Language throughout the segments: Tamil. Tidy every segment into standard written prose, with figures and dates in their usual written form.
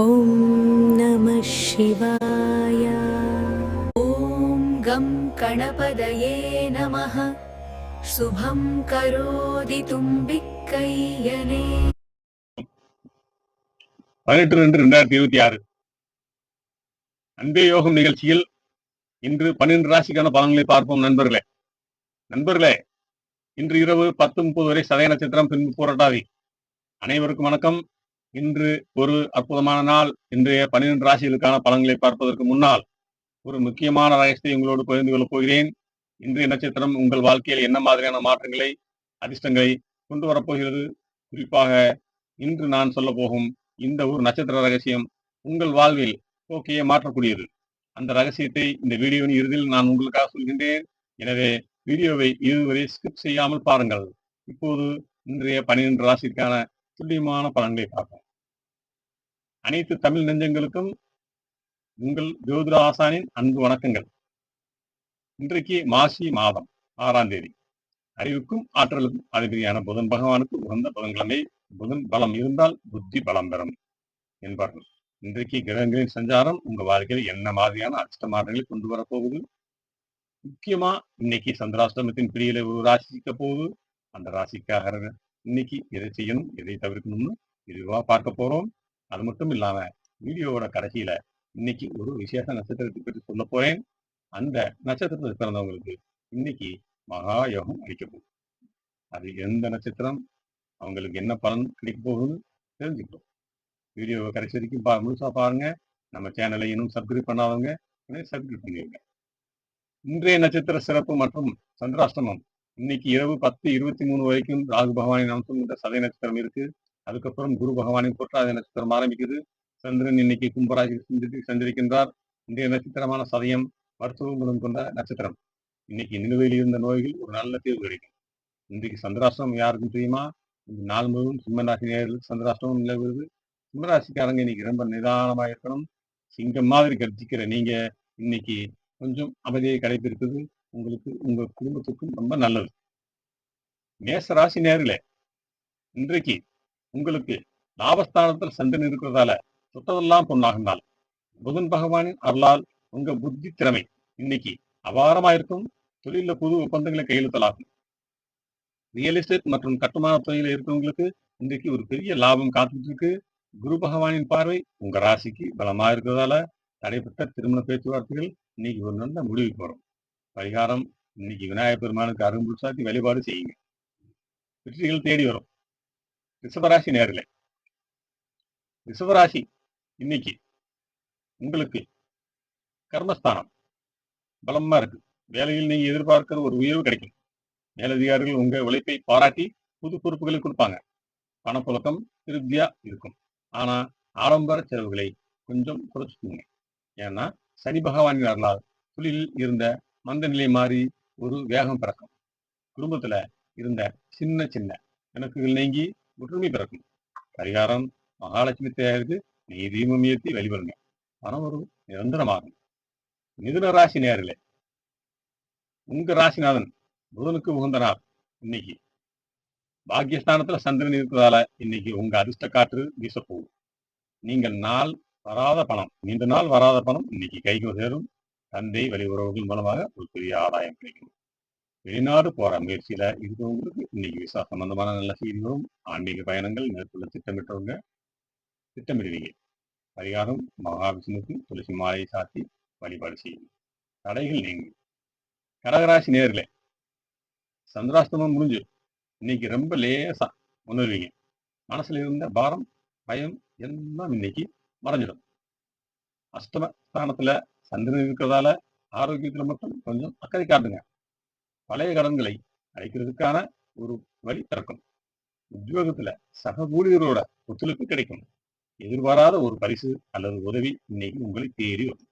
ஓம் நம சிவாய. ஓம் கம் கணபதயே நமः. சுபம் கரோதி தும்பிக்கையனே. 18/2/2026 அன்பே யோகம் நிகழ்ச்சியில் இன்று 12 ராசிக்கான பலன்களை பார்ப்போம். நண்பர்களே, இன்று இரவு 10:30 வரை சதய நட்சத்திரம், பின்பு பூரட்டாதி. அனைவருக்கும் வணக்கம். இன்று ஒரு அற்புதமான நாள். இன்றைய 12 ராசிகளுக்கான பலன்களை பார்ப்பதற்கு முன்னால் ஒரு முக்கியமான ரகசியத்தை உங்களோடு பகிர்ந்து கொள்ளப் போகிறேன். இன்றைய நட்சத்திரம் உங்கள் வாழ்க்கையில் என்ன மாதிரியான மாற்றங்களை, அதிர்ஷ்டங்களை கொண்டு வரப்போகிறது? குறிப்பாக இன்று நான் சொல்ல போகும் இந்த ஒரு நட்சத்திர ரகசியம் உங்கள் வாழ்வில் போக்கையே மாற்றக்கூடியது. அந்த ரகசியத்தை இந்த வீடியோவின் இறுதியில் நான் உங்களுக்காக சொல்கின்றேன். எனவே வீடியோவை இதுவரை ஸ்கிப் செய்யாமல் பாருங்கள். இப்போது இன்றைய 12 ராசிக்கான துல்லியமான பலன்களை பார்ப்போம். அனைத்து தமிழ் நெஞ்சங்களுக்கும் உங்கள் ஜோதிட ஆசானின் அன்பு வணக்கங்கள். இன்றைக்கு மாசி மாதம் 6ஆம் தேதி. அறிவுக்கும் ஆற்றலுக்கும் அதிபதியான புதன் பகவானுக்கு உகந்த புதன்கிழமை. புதன் பலம் இருந்தால் புத்தி பலம் பெறும் என்பார்கள். இன்றைக்கு கிரகங்களின் சஞ்சாரம் உங்க வாழ்க்கையில் என்ன மாதிரியான அதிர்ஷ்ட மாற்றங்களை கொண்டு வரப்போகுது? முக்கியமா இன்னைக்கு சந்திராஷ்டமத்தின் பிடியில ஒரு ராசி சிக்க போகுது. அந்த ராசிக்காக இன்னைக்கு எதை செய்யணும், எதை தவிர்க்கணும்னு விரிவா பார்க்க போறோம். அது மட்டும் இல்லாம வீடியோவோட கடைசியில இன்னைக்கு ஒரு விசேஷ நட்சத்திரத்தை பற்றி சொல்ல போறேன். அந்த நட்சத்திரத்தில் பிறந்தவங்களுக்கு இன்னைக்கு மகா யோகம் அளிக்க போகுது. அது எந்த நட்சத்திரம், அவங்களுக்கு என்ன பலன் கிடைக்க போகுதுன்னு தெரிஞ்சுக்கிறோம். வீடியோவை கடைசி வரைக்கும் முழுசா பாருங்க. நம்ம சேனலை இன்னும் சப்ஸ்கிரைப் பண்ணாதவங்க சப்ஸ்கிரைப் பண்ணிடுங்க. இன்றைய நட்சத்திர சிறப்பு மற்றும் சந்திராஷ்டமம். இன்னைக்கு இரவு 10:23 வரைக்கும் ராகு பகவானின் அம்சம் என்ற சதய நட்சத்திரம் இருக்கு. அதுக்கப்புறம் குரு பகவானின் புரட்டாதி நட்சத்திரம் ஆரம்பிக்குது. சந்திரன் இன்னைக்கு கும்பராசி சந்திரிக்கின்றார். இன்றைய நட்சத்திரமான சதயம் மருத்துவ குணம் கொண்ட நட்சத்திரம். இன்னைக்கு நிலுவையில் இருந்த நோய்கள் ஒரு நல்ல தீர்வு கிடைக்கும். இன்றைக்கு சந்திராஷ்டமம் யாருக்கும் தெரியுமா? இந்த நாள் முழுவதும் சிம்மராசி நேயர்களுக்கு சந்திராஷ்டமம் நிலவுகிறது. சிம்மராசிக்காரங்க இன்னைக்கு ரொம்ப நிதானமா இருக்கணும். சிங்கம் மாதிரி கர்ஜிக்கிற நீங்க இன்னைக்கு கொஞ்சம் அமைதியை கடைபிடிப்பது உங்களுக்கு, உங்க குடும்பத்துக்கும் ரொம்ப நல்லது. மேச ராசி நேயர்களே, இன்றைக்கு உங்களுக்கு லாபஸ்தானத்தில் சந்திரன் இருக்கிறதால தொட்டதெல்லாம் பொன்னாகும் நாள். புதன் பகவானின் அருளால் உங்க புத்தி திறமை இன்னைக்கு அபாரமா இருக்கும். தொழில புது ஒப்பந்தங்களை கையெழுத்தலாகும். ரியல் எஸ்டேட் மற்றும் கட்டுமான துறையில இருக்கிறவங்களுக்கு இன்றைக்கு ஒரு பெரிய லாபம் காத்துட்டு இருக்கு. குரு பகவானின் பார்வை உங்க ராசிக்கு பலமா இருக்கிறதால தடைப்பட்ட திருமண பேச்சுவார்த்தைகள் இன்னைக்கு ஒரு நல்ல முடிவுக்கு வரும். பரிகாரம், இன்னைக்கு விநாயகர் பெருமானுக்கு அரும்புல் சாத்தி வழிபாடு செய்யுங்க. வெற்றிகள் தேடி வரும். ரிஷபராசி நேர்களே, ரிஷபராசி இன்னைக்கு உங்களுக்கு கர்மஸ்தானம் பலமா இருக்கு. வேலையில் நீங்க எதிர்பார்க்கிற ஒரு உயர்வு கிடைக்கும். மேலதிகாரிகள் உங்க உழைப்பை பாராட்டி புது பொறுப்புகளை கொடுப்பாங்க. பணப்புழக்கம் திருப்தியா இருக்கும். ஆனா ஆடம்பர செலவுகளை கொஞ்சம் குறைச்சுக்குங்க. ஏன்னா சனி பகவானின் அருளால் தொழிலில் இருந்த மந்த நிலை மாறி ஒரு வேகம் பிறக்கும். குடும்பத்துல இருந்த சின்ன சின்ன கணக்குகள் நீங்கி ஒற்றுமை பிறக்கும். பரிகாரம், மகாலட்சுமி தேருக்கு நீ தீபம் ஏற்றி வழிபடுங்க. பணம் ஒரு நிரந்தரமாகும். மிதுன ராசி நேயர்களே, உங்க ராசிநாதன் புதனுக்கு உகந்த நாள். இன்னைக்கு பாக்கியஸ்தானத்துல சந்திரன் இருக்கிறதால இன்னைக்கு உங்க அதிர்ஷ்ட காற்று வீசப்போகும். நீங்கள் நீண்ட நாள் வராத பணம் இன்னைக்கு கைக்கு சேரும். தந்தை வழி உறவுகள் மூலமாக ஒரு பெரிய ஆதாயம் கிடைக்கும். வெளிநாடு போற முயற்சியில இருக்கிறவங்களுக்கு இன்னைக்கு விசா சம்பந்தமான நல்ல செய்தி வரும். ஆன்மீக பயணங்கள் மேற்கொள்ள திட்டமிடுவீங்க. பரிகாரம், மகாவிஷ்ணுக்கு துளசி மாலையை சாத்தி வழிபாடு செய்யும். தடைகள் நீங்கும். கடகராசி நேர்களே, சந்திராஷ்டமம் முடிஞ்சு இன்னைக்கு ரொம்ப லேசா உணர்வீங்க. மனசுல இருந்த பாரம், பயம் எல்லாம் இன்னைக்கு மறைஞ்சிடும். அஷ்டம ஸ்தானத்துல சந்திரன் இருக்கிறதால ஆரோக்கியத்துல மட்டும் கொஞ்சம் அக்கறை காட்டுங்க. பழைய கடன்களை அடைக்கிறதுக்கான ஒரு வழி திறக்கும். உத்தியோகத்துல சக ஊழியர்களோட ஒத்துழைப்பு கிடைக்கும். எதிர்பாராத ஒரு பரிசு அல்லது உதவி இன்னைக்கு உங்களை தேடி வரும்.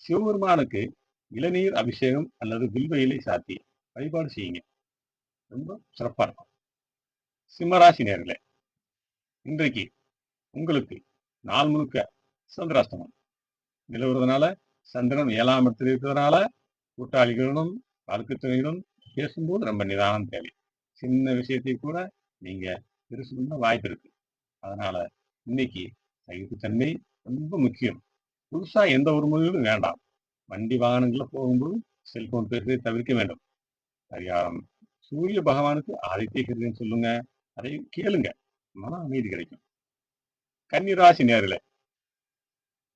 சிவபெருமானுக்கு இளநீர் அபிஷேகம் அல்லது வில்வ இலை சாத்தி வழிபாடு செய்யுங்க. ரொம்ப சிறப்பா இருக்கும். சிம்மராசி நேர்களே, இன்றைக்கு உங்களுக்கு நாள் முழுக்க சந்திராஷ்டமம் நிலவுறதுனால, சந்திரன் 7ஆம் இடத்தில் இருக்கிறதுனால கூட்டாளிகளுடன் வாழ்க்கை துணையுடன் பேசும்போது ரொம்ப நிதானம் தேவை. சின்ன விஷயத்தை கூட நீங்க பெருசு பண்ண வாய்ப்பு இருக்கு. அதனால இன்னைக்கு சகிப்புத்தன்மை ரொம்ப முக்கியம். புதுசா எந்த ஒரு முடிவும் வேண்டாம். வண்டி வாகனங்கள்ல போகும்போது செல்போன் பேசுவதை தவிர்க்க வேண்டும். பரிகாரம்: சூரிய பகவானுக்கு ஆதித்ய ஹிருதயம் சொல்லுங்க, அதை கேளுங்க, மன அமைதி கிடைக்கும். கன்னிராசி நேயர்களே,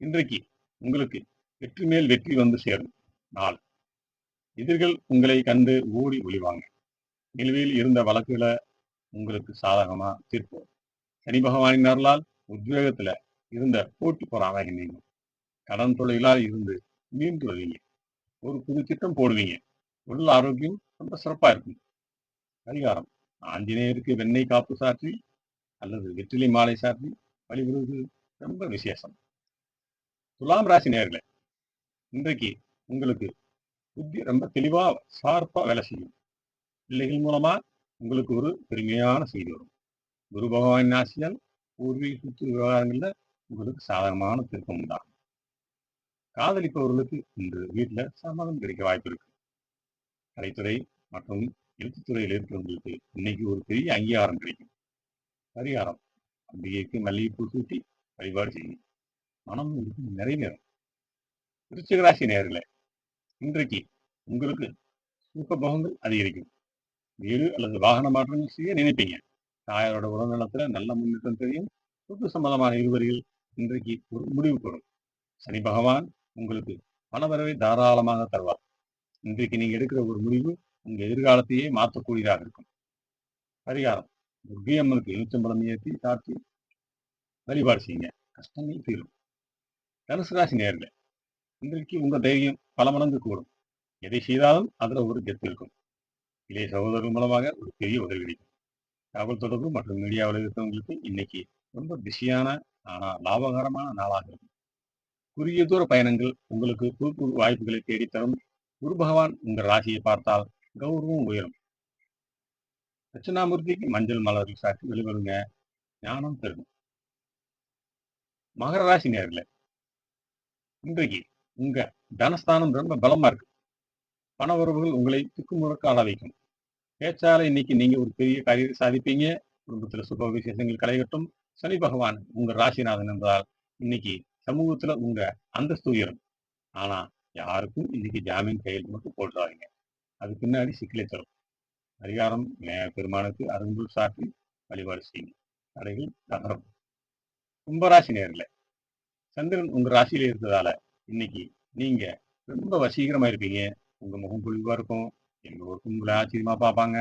இன்றைக்கு உங்களுக்கு வெற்றி மேல் வெற்றி வந்து சேரும் நாள். எதிரிகள் உங்களை கண்டு ஓடி ஒளிவாங்க. நிலுவையில் இருந்த வழக்குகளை உங்களுக்கு சாதகமா தீர்ப்போம். சனி பகவானின் அருளால் உத்வேகத்துல இருந்த போட்டி பொறாமைகள் நீங்கும். கடன் தொழிலால் இருந்து மீண்டு வருவீங்க. ஒரு புது திட்டம் போடுவீங்க. உடல் ஆரோக்கியம் ரொம்ப சிறப்பா இருக்கும். பரிகாரம்: ஆஞ்சநேயருக்கு வெண்ணெய் காப்பு சாற்றி அல்லது வெற்றிலை மாலை சாற்றி வழிபடுவது ரொம்ப விசேஷம். துலாம் ராசி நேயர்களே, இன்றைக்கு உங்களுக்கு புத்தி ரொம்ப தெளிவா ஷார்ப்பா வேலை செய்யும். பிள்ளைகள் மூலமா உங்களுக்கு ஒரு பெருமையான செய்தி வரும். குரு பகவானின் ஆசியால் பூர்வீக சொத்து விவகாரங்கள்ல உங்களுக்கு சாதகமான திருப்பம் உண்டாகும். காதலிப்பவர்களுக்கு இன்று வீட்டுல சம்மதம் கிடைக்க வாய்ப்பு இருக்கு. கலைத்துறை மற்றும் எழுத்துத்துறையில் இருக்கிறவங்களுக்கு இன்னைக்கு ஒரு பெரிய அங்கீகாரம் கிடைக்கும். பரிகாரம்: அம்பிகைக்கு மல்லிகைப்பூ சூட்டி வழிபாடு செய்யும். மனம் நிறைவேறும். விருச்சிக ராசி நேயர்களே, இன்றைக்கு உங்களுக்கு சுகபோகங்கள் அதிகரிக்கும். வீடு அல்லது வாகன மாற்றங்கள் செய்ய நினைப்பீங்க. தாயாரோட உடல்நலத்துல நல்ல முன்னேற்றம் தெரியும். சொத்து சம்பந்தமான இருவரில் இன்றைக்கு ஒரு முடிவு பெறும். சனி பகவான் உங்களுக்கு பணவரவை தாராளமாக தருவார். இன்றைக்கு நீங்க எடுக்கிற ஒரு முடிவு உங்க எதிர்காலத்தையே மாற்றக்கூடியதாக இருக்கும். பரிகாரம்: துர்க்கை அம்மனுக்கு எலுமிச்சம்பழம் ஏற்றி சாத்தி வழிபாடு செய்யுங்க. கஷ்டங்கள் தீரும். தனுசு ராசி நேயர்களே, இன்றைக்கு உங்க தைரியம் பல மடங்கு கூடும். எதை செய்தாலும் அதுல ஒரு கெத்து இருக்கும். இளைய சகோதரர்கள் மூலமாக ஒரு பெரிய உதவி கிடைக்கும். தகவல் தொடர்பு மற்றும் மீடியாவில் இருக்கிறவங்களுக்கு இன்னைக்கு ரொம்ப பிஸியான ஆனா லாபகரமான நாளாக இருக்கும். குறுகிய தூர பயணங்கள் உங்களுக்கு புது புது வாய்ப்புகளை தேடித்தரும். குரு பகவான் உங்கள் ராசியை பார்த்தால் கௌரவம் உயரும். தட்சிணாமூர்த்திக்கு மஞ்சள் மலர்கள் சாற்றி வெளிவருங்க, ஞானம் பெருகும். மகர ராசி நேயர்களே, இன்றைக்கு உங்க தனஸ்தானம் ரொம்ப பலமா இருக்கு. பண உறவுகள் உங்களை திக்குமுழக்க ஆள வைக்கும். பேச்சால இன்னைக்கு நீங்க ஒரு பெரிய காரியத்தை சாதிப்பீங்க. குடும்பத்துல சுப விசேஷங்கள் களைகட்டும். சனி பகவான் உங்க ராசிநாதன் என்பதால் இன்னைக்கு சமூகத்துல உங்க அந்தஸ்து உயரும். ஆனா யாருக்கும் இன்னைக்கு ஜாமீன் கையெழுத்து மட்டும் போட்டுறாங்க. அது பின்னாடி சிக்கலை தரும். பரிகாரம்: பெருமானுக்கு அரும்புல் சாற்றி வழிபாடு செய்யுங்க. தடைகள் தகரும். கும்பராசி நேயர்களே, சந்திரன் உங்க ராசியில இருக்கிறதால இன்னைக்கு நீங்க ரொம்ப வசீகரமா இருப்பீங்க. உங்க முகம் பொழிவா இருக்கும். எல்லோருக்கும் உங்களை ஆச்சரியமா பார்ப்பாங்க.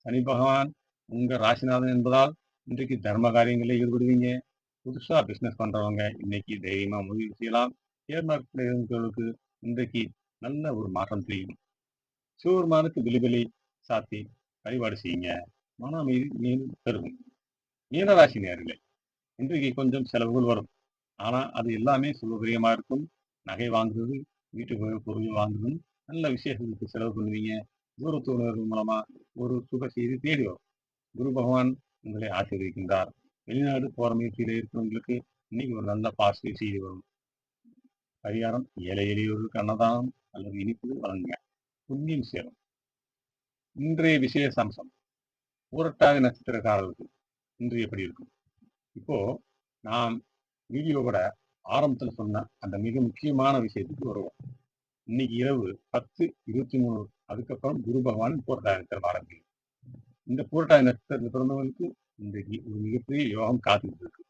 சனி பகவான் உங்க ராசிநாதன் என்பதால் இன்றைக்கு தர்ம காரியங்களில் ஈடுபடுவீங்க. புதுசா பிசினஸ் பண்றவங்க இன்னைக்கு தைரியமா முடிவு செய்யலாம். ஷேர் மார்க்கெட்ல இருக்கிறவங்களுக்கு இன்றைக்கு நல்ல ஒரு மாற்றம் தெரியும். சிவபெருமானுக்கு விழிவெளி சாத்தி வழிபாடு செய்யுங்க. மன அமைதி மீண்டும் பெருகும். மீனராசி நேயர்களே, இன்றைக்கு கொஞ்சம் செலவுகள் வரும். ஆனா அது எல்லாமே சுபபிரியமா இருக்கும். நகை வாங்குறது, வீட்டு பொருள் வாங்குறது, நல்ல விசேஷத்துக்கு செலவு பண்ணுவீங்க. தூரத்துறவர்கள் மூலமா ஒரு சுப செய்தி தேடி வரும். குரு பகவான் உங்களை ஆசீர்வதிக்கின்றார். வெளிநாடு போற முயற்சியில இருக்கிறவங்களுக்கு இன்னைக்கு ஒரு நல்ல பாசிட்டிவ் செய்தி வரும். பரிகாரம்: ஏழை எளியோருக்கு அன்னதானம் அல்லது இனிப்புகள் வழங்குங்க, புண்ணியம் சேரும். இன்றைய விசேஷ அம்சம்: பூரட்டாதி நட்சத்திரக்காரர்களுக்கு இன்று எப்படி இருக்கும்? இப்போ நாம் வீடியோவோட ஆரம்பத்துல சொன்ன அந்த மிக முக்கியமான விஷயத்துக்கு வருவோம். இன்னைக்கு இரவு 10:23 அதுக்கப்புறம் குரு பகவான் பூரட்டாதி நட்சத்திரம் ஆரம்பிக்கும். இந்த பூரட்டாதி நட்சத்திரத்தில் பிறந்தவங்களுக்கு இன்றைக்கு ஒரு மிகப்பெரிய யோகம் காத்துக்கிட்டு இருக்கு.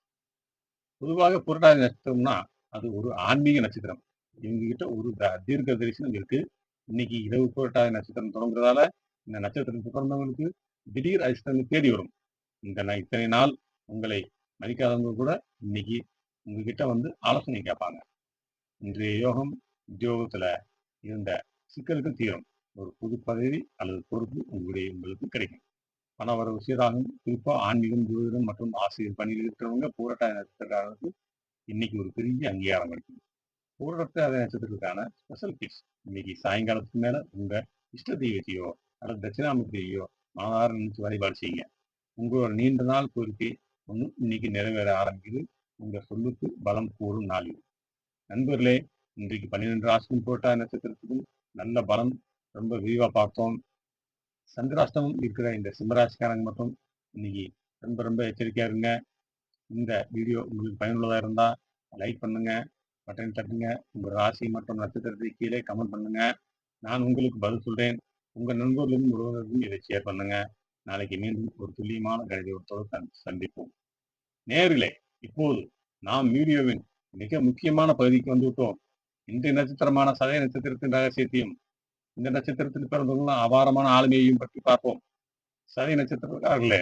பொதுவாக பூரட்டாதி நட்சத்திரம்னா அது ஒரு ஆன்மீக நட்சத்திரம். இவங்க கிட்ட ஒரு தீர்க்க தரிசனம் இருக்கு. இன்னைக்கு இரவு பூரட்டாதி நட்சத்திரம் தொடங்குறதால இந்த நட்சத்திரத்தில் பிறந்தவங்களுக்கு திடீர் அதிர்ஷ்டங்கள் தேடி வரும். இத்தனை நாள் உங்களை மதிக்காதவங்க கூட இன்னைக்கு உங்ககிட்ட வந்து ஆலோசனை கேட்பாங்க. இன்றைய யோகம் உத்தியோகத்துல இருந்த சிக்கலுக்கு தீரும். ஒரு புது பதவி அல்லது பொறுப்பு உங்களுக்கு கிடைக்கும். பணவரவு சீராகும். குறிப்பா ஆன்மீகம், ஜோதிடம் மற்றும் ஆசிரியர் பணியில் இருக்கிறவங்க பூரட்டாதி நட்சத்திரக்காரர்களுக்கு இன்னைக்கு ஒரு பெரிய அங்கீகாரம் கிடைக்கும். பூரட்டாதி நட்சத்திரத்துக்கான ஸ்பெஷல் கிட்ஸ் இன்னைக்கு சாயங்காலத்துக்கு மேல உங்க இஷ்ட தெய்வத்தையோ அல்லது தட்சிணாமூர்த்தியையோ மனதார நினைச்சு வழிபாடு செய்யுங்க. உங்களோட நீண்ட நாள் கோரிக்கை ஒன்று இன்னைக்கு நிறைவேற ஆரம்பிக்குது. உங்க சொல்லுக்கு பலம் கூறும் நாள் இது. நண்பர்களே, இன்றைக்கு 12 ராசிக்கும் பூரட்டாதி நட்சத்திரத்துக்கும் நல்ல பலம் ரொம்ப விரிவா பார்த்தோம். சந்திராஷ்டமம் இருக்கிற இந்த சிம்மராசிக்காரங்க மட்டும் இன்னைக்கு ரொம்ப ரொம்ப எச்சரிக்கையா இருங்க. இந்த வீடியோ உங்களுக்கு பயனுள்ளதாக இருந்தால் லைக் பண்ணுங்க, பட்டன் தட்டுங்க, உங்கள் ராசி மற்றும் நட்சத்திரத்தை கீழே கமெண்ட் பண்ணுங்க. நான் உங்களுக்கு பதில் சொல்றேன். உங்கள் நண்பர்களும் உறவினர்களும் இதை ஷேர் பண்ணுங்க. நாளைக்கு மீண்டும் ஒரு துல்லியமான கணிதத்தோடு சந்திப்போம். நேயர்களே, இப்போது நாம் வீடியோவின் மிக முக்கியமான பகுதிக்கு வந்துவிட்டோம். இன்றைய நட்சத்திரமான சதய நட்சத்திரத்தின் ரகசியத்தையும் இந்த நட்சத்திரத்தில் பிறந்தவங்களும் அபாரமான ஆளுமையையும் பற்றி பார்ப்போம். சதய நட்சத்திரக்காரர்களே,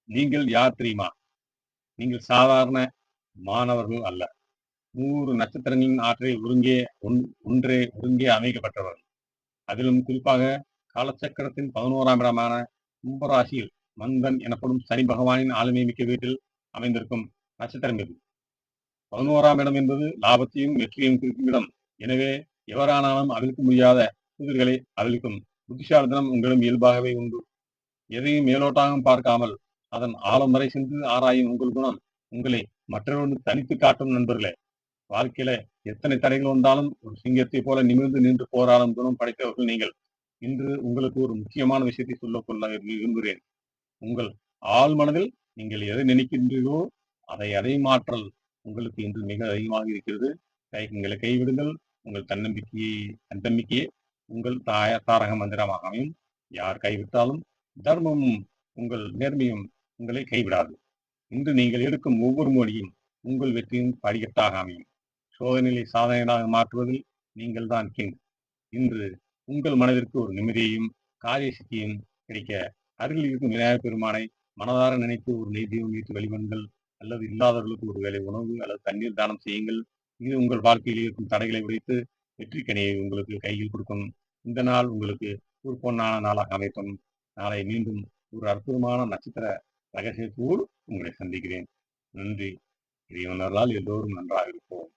நீங்கள் யார் தெரியுமா? நீங்கள் சாதாரண மாணவர்கள் அல்ல. 100 நட்சத்திரங்களின் ஆற்றை ஒன்றே ஒருங்கே அமைக்கப்பட்டவர்கள். அதிலும் குறிப்பாக காலச்சக்கரத்தின் 11ஆம் இடமான கும்பராசியில் மந்தன் எனப்படும் சனி பகவானின் ஆளுமை மிக்க வீட்டில் அமைந்திருக்கும் நட்சத்திரம் இது. 11ஆம் இடம் என்பது லாபத்தையும் வெற்றியையும் குறிக்கும் இடம். எனவே எவரானாலும் அவிழ்க்க முடியாத புதிர்களை அவிழ்க்கும் புத்திசாலித்தனம் உங்களிடம் இயல்பாகவே உண்டு. எதையும் மேலோட்டாகவும் பார்க்காமல் அதன் ஆழம் வரை சென்று ஆராயும் உங்கள் குணம் உங்களை மற்றவர்களுக்கு தனித்து காட்டும். நண்பர்களே, வாழ்க்கையில எத்தனை தடைகள் வந்தாலும் ஒரு சிங்கத்தை போல நிமிர்ந்து நின்று போராடும் குணம் படைத்தவர்கள் நீங்கள். இன்று உங்களுக்கு ஒரு முக்கியமான விஷயத்தை சொல்ல விரும்புகிறேன். உங்கள் ஆழ் மனதில் நீங்கள் எதை நினைக்கின்றீர்களோ அதை அடையும் ஆற்றல் உங்களுக்கு இன்று மிக அதிகமாக இருக்கிறது. தயக்கங்களை கைவிடுங்கள். உங்கள் தன்னம்பிக்கையே உங்கள் தாரக மந்திரமாக அமையும். யார் கைவிட்டாலும் தர்மமும் உங்கள் நேர்மையும் உங்களை கைவிடாது. இன்று நீங்கள் எடுக்கும் ஒவ்வொரு மொழியும் உங்கள் வெற்றியும் படிக்கட்டாக அமையும். சோதனைகளை சாதனைகளாக மாற்றுவதில் நீங்கள் தான் கிங். இன்று உங்கள் மனதிற்கு ஒரு நிம்மதியையும் காரிய சக்தியும் கிடைக்க அருகில் இருக்கும் விநாயகப் பெருமானை மனதார நினைத்து ஒரு நெய்தியம் வீட்டு வழிபடுங்கள். அல்லது இல்லாதவர்களுக்கு ஒரு வேளை உணவு அல்லது தண்ணீர் தானம் செய்யுங்கள். இது உங்கள் வாழ்க்கையில் இருக்கும் தடைகளை உடைத்து வெற்றி கனியை உங்களுக்கு கையில் கொடுக்கும். இந்த நாள் உங்களுக்கு ஒரு பொன்னான நாளாக அமைக்கும். நாளை மீண்டும் ஒரு அற்புதமான நட்சத்திர ரகசியத்தோடு உங்களை சந்திக்கிறேன். நன்றி. இறைவனர்களால் எல்லோரும் நன்றாக இருப்போம்.